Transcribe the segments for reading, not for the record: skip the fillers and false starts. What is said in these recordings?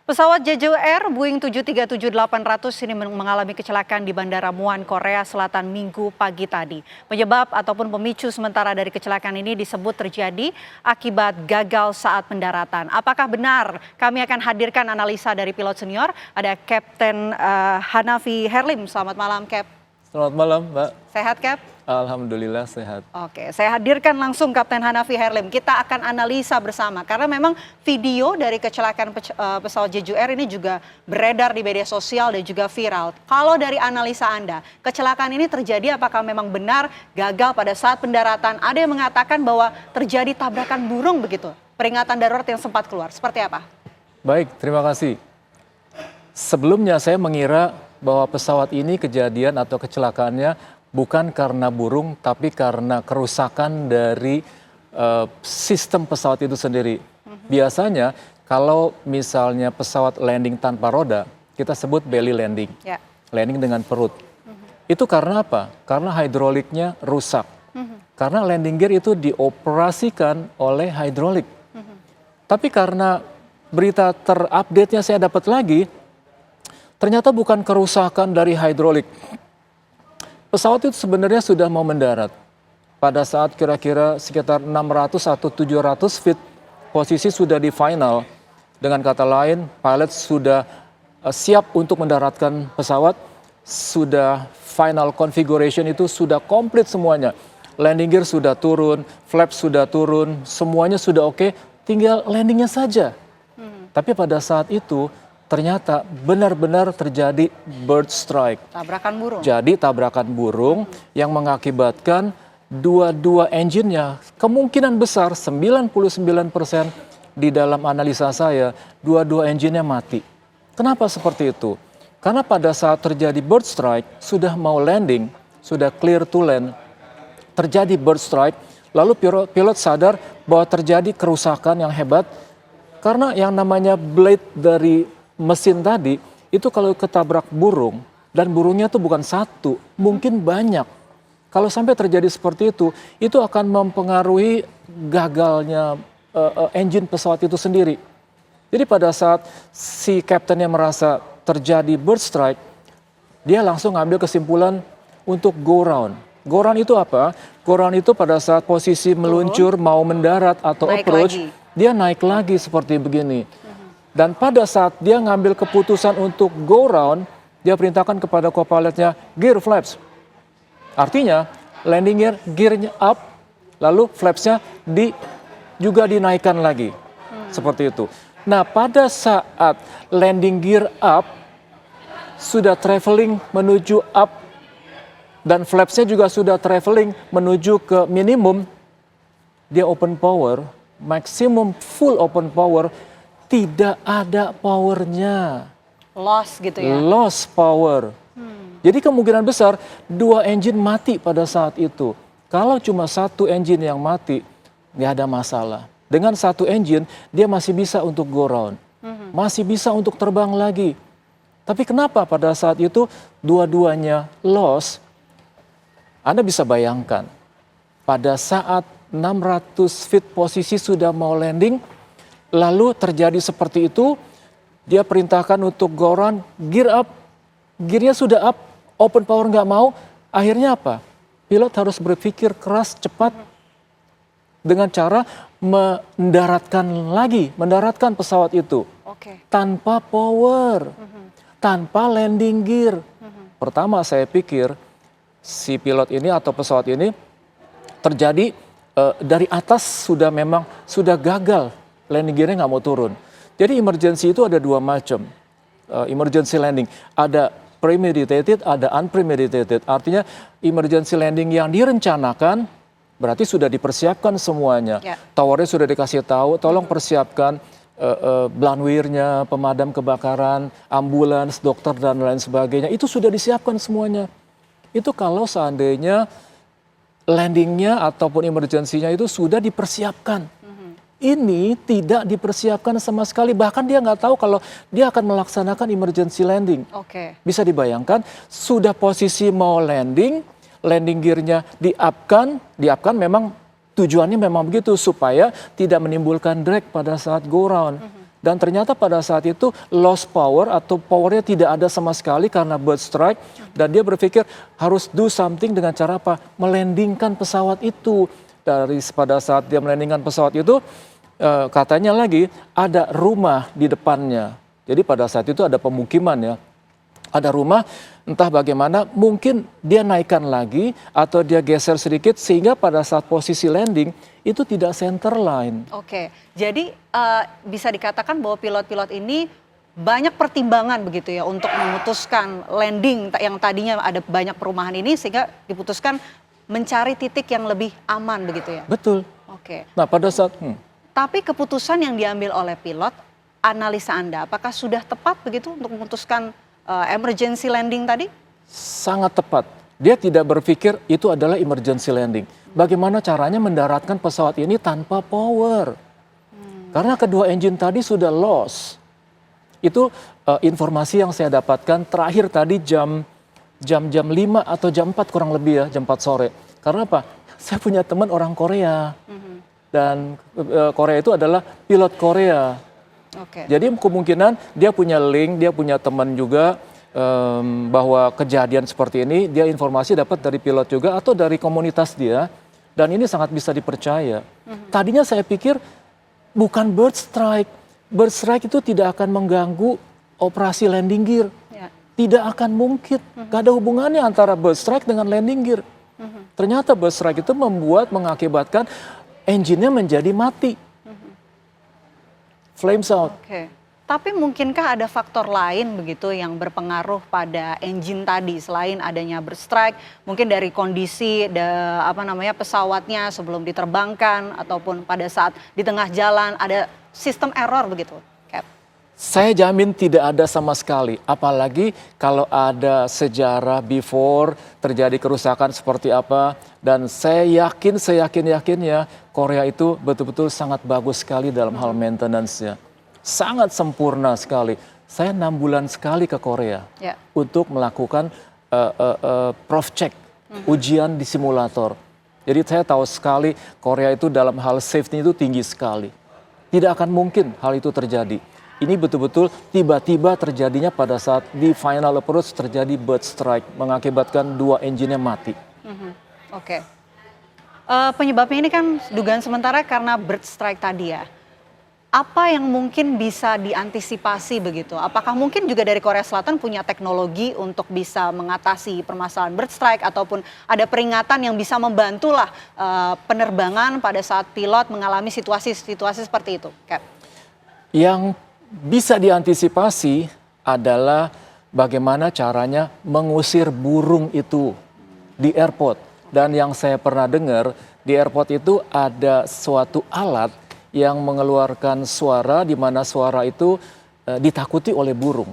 Pesawat Jeju Air Boeing 737-800 ini mengalami kecelakaan di Bandara Muan, Korea Selatan Minggu pagi tadi. Penyebab ataupun pemicu sementara dari kecelakaan ini disebut terjadi akibat gagal saat pendaratan. Apakah benar? Kami akan hadirkan analisa dari pilot senior. Ada Kapten Hanafi Herlim. Selamat malam, Cap. Selamat malam, Mbak. Sehat, Cap? Alhamdulillah sehat. Oke, saya hadirkan langsung Kapten Hanafi Herlim. Kita akan analisa bersama karena memang video dari kecelakaan pesawat Jeju Air ini juga beredar di media sosial dan juga viral. Kalau dari analisa Anda, kecelakaan ini terjadi apakah memang benar gagal pada saat pendaratan? Ada yang mengatakan bahwa terjadi tabrakan burung begitu. Peringatan darurat yang sempat keluar. Seperti apa? Baik, terima kasih. Sebelumnya saya mengira bahwa pesawat ini kejadian atau kecelakaannya bukan karena burung, tapi karena kerusakan dari sistem pesawat itu sendiri. Biasanya kalau misalnya pesawat landing tanpa roda, kita sebut belly landing, landing dengan perut. Itu karena apa? Karena hidroliknya rusak. Karena landing gear itu dioperasikan oleh hidrolik. Tapi karena berita terupdate-nya saya dapat lagi, ternyata bukan kerusakan dari hidrolik. Pesawat itu sebenarnya sudah mau mendarat. Pada saat kira-kira sekitar 600 atau 700 feet, posisi sudah di final. Dengan kata lain, pilot sudah siap untuk mendaratkan pesawat, sudah final configuration itu sudah komplit semuanya. Landing gear sudah turun, flaps sudah turun, semuanya sudah oke, tinggal landingnya saja. Tapi pada saat itu, ternyata benar-benar terjadi bird strike. Tabrakan burung. Jadi tabrakan burung yang mengakibatkan dua engine-nya kemungkinan besar 99% di dalam analisa saya dua engine-nya mati. Kenapa seperti itu? Karena pada saat terjadi bird strike sudah mau landing, sudah clear to land, terjadi bird strike, lalu pilot sadar bahwa terjadi kerusakan yang hebat karena yang namanya blade dari mesin tadi itu kalau ketabrak burung dan burungnya tuh bukan satu, mungkin banyak. Kalau sampai terjadi seperti itu akan mempengaruhi gagalnya engine pesawat itu sendiri. Jadi pada saat si kaptennya merasa terjadi bird strike, dia langsung ngambil kesimpulan untuk go round. Go round itu apa? Go round itu pada saat posisi meluncur mau mendarat atau naik approach, lagi. Dia naik lagi seperti begini. Dan pada saat dia ngambil keputusan untuk go round, dia perintahkan kepada co-pilotnya gear flaps. Artinya landing gearnya up, lalu flapsnya juga dinaikkan lagi. Seperti itu. Nah pada saat landing gear up, sudah traveling menuju up, dan flapsnya juga sudah traveling menuju ke minimum, dia open power, maksimum full open power, tidak ada powernya. Loss gitu ya? Loss power. Jadi kemungkinan besar dua engine mati pada saat itu. Kalau cuma satu engine yang mati, nggak ada masalah. Dengan satu engine, dia masih bisa untuk go round. Masih bisa untuk terbang lagi. Tapi kenapa pada saat itu dua-duanya loss? Anda bisa bayangkan, pada saat 600 feet posisi sudah mau landing, lalu terjadi seperti itu, dia perintahkan untuk go round, gear up, gearnya sudah up, open power nggak mau, akhirnya apa? Pilot harus berpikir keras, cepat, dengan cara mendaratkan pesawat itu. Tanpa power, tanpa landing gear. Pertama saya pikir, si pilot ini atau pesawat ini terjadi dari atas sudah gagal. Landing gearnya nggak mau turun. Jadi emergency itu ada dua macam. Emergency landing. Ada premeditated, ada unpremeditated. Artinya emergency landing yang direncanakan berarti sudah dipersiapkan semuanya. Towernya sudah dikasih tahu, tolong persiapkan blunwire-nya, pemadam kebakaran, ambulans, dokter, dan lain sebagainya. Itu sudah disiapkan semuanya. Itu kalau seandainya landingnya ataupun emergency-nya itu sudah dipersiapkan. Ini tidak dipersiapkan sama sekali, bahkan dia nggak tahu kalau dia akan melaksanakan emergency landing. Bisa dibayangkan, sudah posisi mau landing gearnya di-up-kan memang tujuannya memang begitu, supaya tidak menimbulkan drag pada saat go round. Dan ternyata pada saat itu lost power atau powernya tidak ada sama sekali karena bird strike. Dan dia berpikir harus do something dengan cara apa? Melandingkan pesawat itu. Pada saat dia melandingkan pesawat itu, katanya lagi ada rumah di depannya. Jadi pada saat itu ada pemukiman ya. Ada rumah, entah bagaimana, mungkin dia naikkan lagi atau dia geser sedikit sehingga pada saat posisi landing itu tidak center line. Oke, jadi bisa dikatakan bahwa pilot-pilot ini banyak pertimbangan begitu ya untuk memutuskan landing yang tadinya ada banyak perumahan ini sehingga diputuskan mencari titik yang lebih aman begitu ya? Betul. Oke. Nah pada saat... Tapi keputusan yang diambil oleh pilot, analisa Anda, apakah sudah tepat begitu untuk memutuskan emergency landing tadi? Sangat tepat. Dia tidak berpikir itu adalah emergency landing. Bagaimana caranya mendaratkan pesawat ini tanpa power? Karena kedua engine tadi sudah lost. Itu informasi yang saya dapatkan terakhir tadi jam 5 atau jam 4 kurang lebih ya, jam 4 sore. Karena apa? Saya punya teman orang Korea. Dan Korea itu adalah pilot Korea. Jadi kemungkinan dia punya link, dia punya teman juga bahwa kejadian seperti ini, dia informasi dapat dari pilot juga atau dari komunitas dia. Dan ini sangat bisa dipercaya. Tadinya saya pikir bukan bird strike. Bird strike itu tidak akan mengganggu operasi landing gear. Tidak akan mungkin. Gak ada hubungannya antara bird strike dengan landing gear. Ternyata bird strike itu mengakibatkan engine-nya menjadi mati. Flames out. Oke. Tapi mungkinkah ada faktor lain begitu yang berpengaruh pada engine tadi selain adanya bird strike, mungkin dari kondisi pesawatnya sebelum diterbangkan ataupun pada saat di tengah jalan ada sistem error begitu, Cap? Saya jamin tidak ada sama sekali, apalagi kalau ada sejarah before terjadi kerusakan seperti apa. Dan saya yakinnya Korea itu betul-betul sangat bagus sekali dalam hal maintenance-nya. Sangat sempurna sekali. Saya 6 bulan sekali ke Korea untuk melakukan prof check, ujian di simulator. Jadi saya tahu sekali Korea itu dalam hal safety itu tinggi sekali. Tidak akan mungkin hal itu terjadi. Ini betul-betul tiba-tiba terjadinya pada saat di final approach terjadi bird strike, mengakibatkan 2 engine-nya mati. Oke. Penyebabnya ini kan dugaan sementara karena bird strike tadi ya. Apa yang mungkin bisa diantisipasi begitu? Apakah mungkin juga dari Korea Selatan punya teknologi untuk bisa mengatasi permasalahan bird strike ataupun ada peringatan yang bisa membantulah penerbangan pada saat pilot mengalami situasi-situasi seperti itu, Cap? Yang bisa diantisipasi adalah bagaimana caranya mengusir burung itu di airport. Dan yang saya pernah dengar di airport itu ada suatu alat yang mengeluarkan suara di mana suara itu ditakuti oleh burung.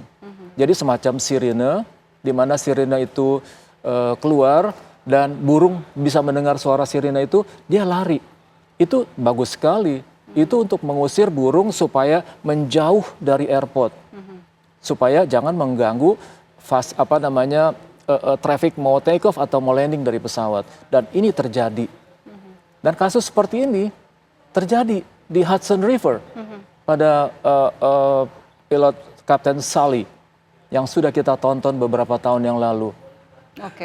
Jadi semacam sirene, di mana sirene itu keluar dan burung bisa mendengar suara sirene itu, dia lari. Itu bagus sekali. Itu untuk mengusir burung supaya menjauh dari airport. Supaya jangan mengganggu traffic mau take off atau mau landing dari pesawat. Dan ini terjadi. Dan kasus seperti ini terjadi di Hudson River pada pilot Kapten Sully yang sudah kita tonton beberapa tahun yang lalu.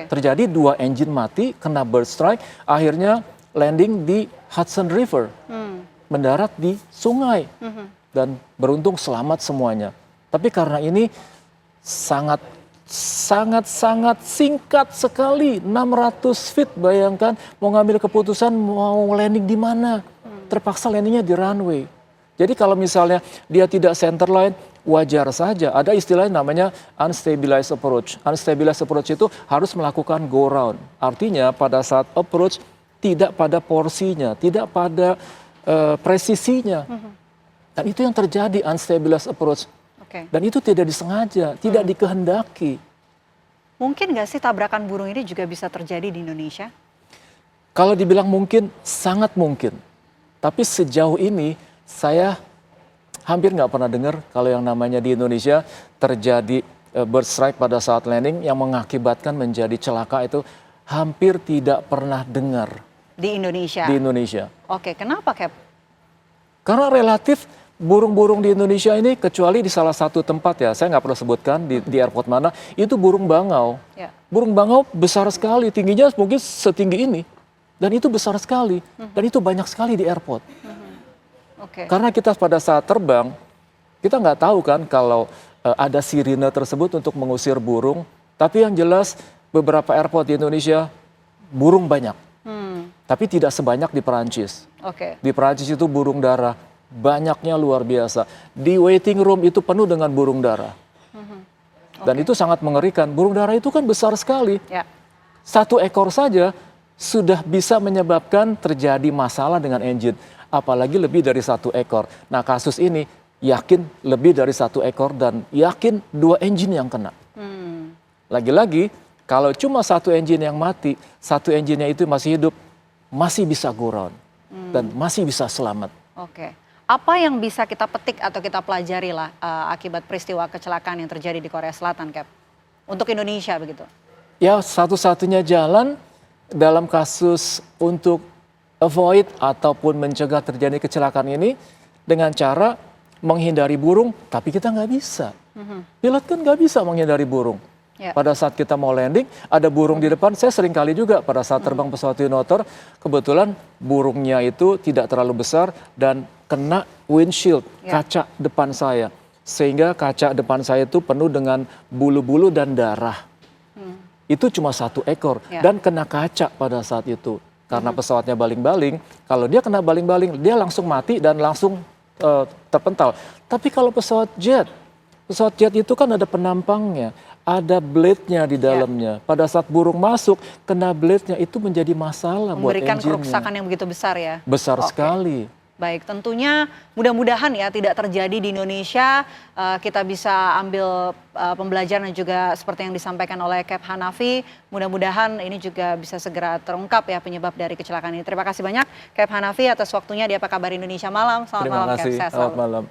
Terjadi 2 engine mati, kena bird strike, akhirnya landing di Hudson River, mendarat di sungai, dan beruntung selamat semuanya. Tapi karena ini sangat singkat sekali, 600 feet, bayangkan mau ngambil keputusan mau landing di mana. Terpaksa landingnya di runway. Jadi kalau misalnya dia tidak center line, wajar saja. Ada istilahnya namanya unstabilized approach. Unstabilized approach itu harus melakukan go round. Artinya pada saat approach tidak pada porsinya, tidak pada presisinya. Dan itu yang terjadi unstabilized approach. Dan itu tidak disengaja, tidak dikehendaki. Mungkin nggak sih tabrakan burung ini juga bisa terjadi di Indonesia? Kalau dibilang mungkin, sangat mungkin. Tapi sejauh ini saya hampir nggak pernah dengar kalau yang namanya di Indonesia terjadi bird strike pada saat landing yang mengakibatkan menjadi celaka, itu hampir tidak pernah dengar. Di Indonesia? Di Indonesia. Oke, kenapa, Cap? Karena relatif burung-burung di Indonesia ini kecuali di salah satu tempat ya, saya nggak perlu sebutkan di airport mana, itu burung bangau. Ya. Burung bangau besar sekali, tingginya mungkin setinggi ini. Dan itu besar sekali, dan itu banyak sekali di airport. Oke. Karena kita pada saat terbang, kita nggak tahu kan kalau ada sirine tersebut untuk mengusir burung. Tapi yang jelas beberapa airport di Indonesia, burung banyak. Tapi tidak sebanyak di Perancis. Oke. Di Perancis itu burung dara, banyaknya luar biasa. Di waiting room itu penuh dengan burung dara. Dan itu sangat mengerikan. Burung dara itu kan besar sekali. Ya. Satu ekor saja sudah bisa menyebabkan terjadi masalah dengan engine. Apalagi lebih dari satu ekor. Nah kasus ini yakin lebih dari satu ekor dan yakin 2 engine yang kena. Lagi-lagi kalau cuma satu engine yang mati, satu engine-nya itu masih hidup, masih bisa go round. Dan masih bisa selamat. Oke. Apa yang bisa kita petik atau kita pelajari lah akibat peristiwa kecelakaan yang terjadi di Korea Selatan, Cap? Untuk Indonesia begitu? Ya satu-satunya jalan dalam kasus untuk avoid ataupun mencegah terjadi kecelakaan ini dengan cara menghindari burung, tapi kita nggak bisa. Pilot kan nggak bisa menghindari burung. Ya. Pada saat kita mau landing, ada burung di depan. Saya sering kali juga pada saat terbang pesawat Twin Otter, kebetulan burungnya itu tidak terlalu besar dan kena windshield, kaca depan saya. Sehingga kaca depan saya itu penuh dengan bulu-bulu dan darah. Itu cuma satu ekor dan kena kaca pada saat itu. Karena pesawatnya baling-baling, kalau dia kena baling-baling, dia langsung mati dan langsung terpental. Tapi kalau pesawat jet itu kan ada penampangnya, ada blade-nya di dalamnya. Pada saat burung masuk, kena blade-nya itu menjadi masalah buat engine-nya. Memberikan kerusakan yang begitu besar ya? Besar sekali. Baik, tentunya mudah-mudahan ya tidak terjadi di Indonesia. Kita bisa ambil pembelajaran dan juga seperti yang disampaikan oleh Cap Hanafi. Mudah-mudahan ini juga bisa segera terungkap ya penyebab dari kecelakaan ini. Terima kasih banyak Cap Hanafi atas waktunya di Apa Kabar Indonesia Malam. Selamat malam Cap, sehat selalu. Selamat malam.